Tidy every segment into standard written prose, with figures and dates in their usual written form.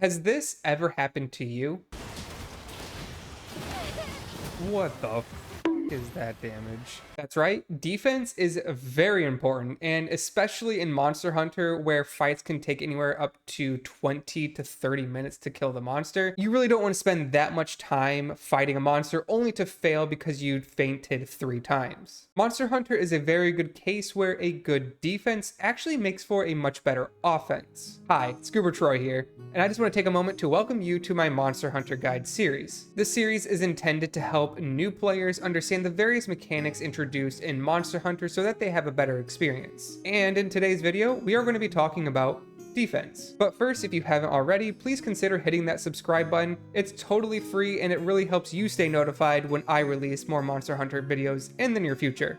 Has this ever happened to you? What the f is that damage? That's right, defense is very important, and especially in Monster Hunter where fights can take anywhere up to 20 to 30 minutes to kill the monster. You really don't want to spend that much time fighting a monster only to fail because you fainted 3 times. Monster Hunter is a very good case where a good defense actually makes for a much better offense. Hi, it's GooberTroy here, and I just want to take a moment to welcome you to my Monster Hunter Guide series. This series is intended to help new players understand the various mechanics introduced in Monster Hunter so that they have a better experience. And in today's video, we are going to be talking about defense. But first, if you haven't already, please consider hitting that subscribe button. It's totally free and it really helps you stay notified when I release more Monster Hunter videos in the near future.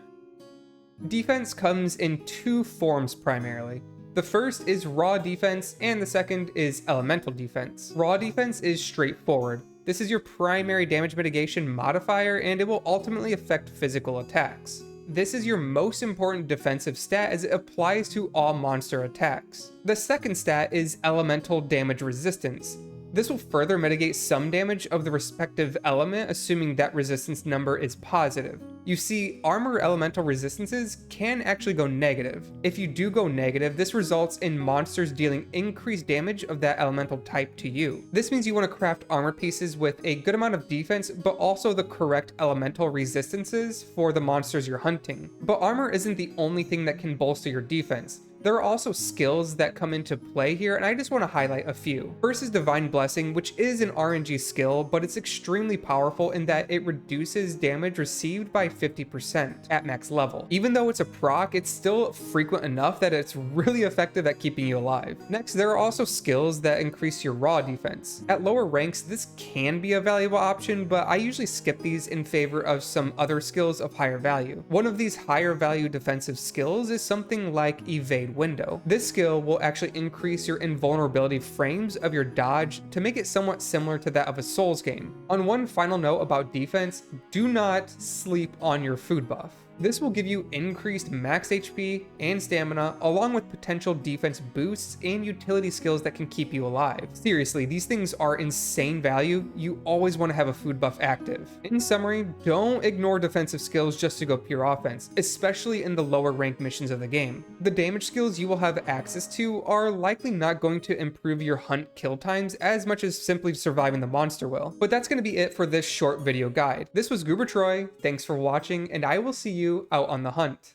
Defense comes in 2 forms primarily. The first is raw defense and the second is elemental defense. Raw defense is straightforward. This is your primary damage mitigation modifier and it will ultimately affect physical attacks. This is your most important defensive stat as it applies to all monster attacks. The second stat is elemental damage resistance. This will further mitigate some damage of the respective element, assuming that resistance number is positive. You see, armor elemental resistances can actually go negative. If you do go negative, this results in monsters dealing increased damage of that elemental type to you. This means you want to craft armor pieces with a good amount of defense, but also the correct elemental resistances for the monsters you're hunting. But armor isn't the only thing that can bolster your defense. There are also skills that come into play here, and I just want to highlight a few. First is Divine Blessing, which is an RNG skill, but it's extremely powerful in that it reduces damage received by 50% at max level. Even though it's a proc, it's still frequent enough that it's really effective at keeping you alive. Next, there are also skills that increase your raw defense. At lower ranks, this can be a valuable option, but I usually skip these in favor of some other skills of higher value. One of these higher value defensive skills is something like Evade Window. This skill will actually increase your invulnerability frames of your dodge to make it somewhat similar to that of a Souls game. On one final note about defense, do not sleep on your food buff. This will give you increased max HP and stamina, along with potential defense boosts and utility skills that can keep you alive. Seriously, these things are insane value. You always want to have a food buff active. In summary, don't ignore defensive skills just to go pure offense, especially in the lower ranked missions of the game. The damage skills you will have access to are likely not going to improve your hunt kill times as much as simply surviving the monster will. But that's going to be it for this short video guide. This was GooberTroy. Thanks for watching, and I will see you out on the hunt.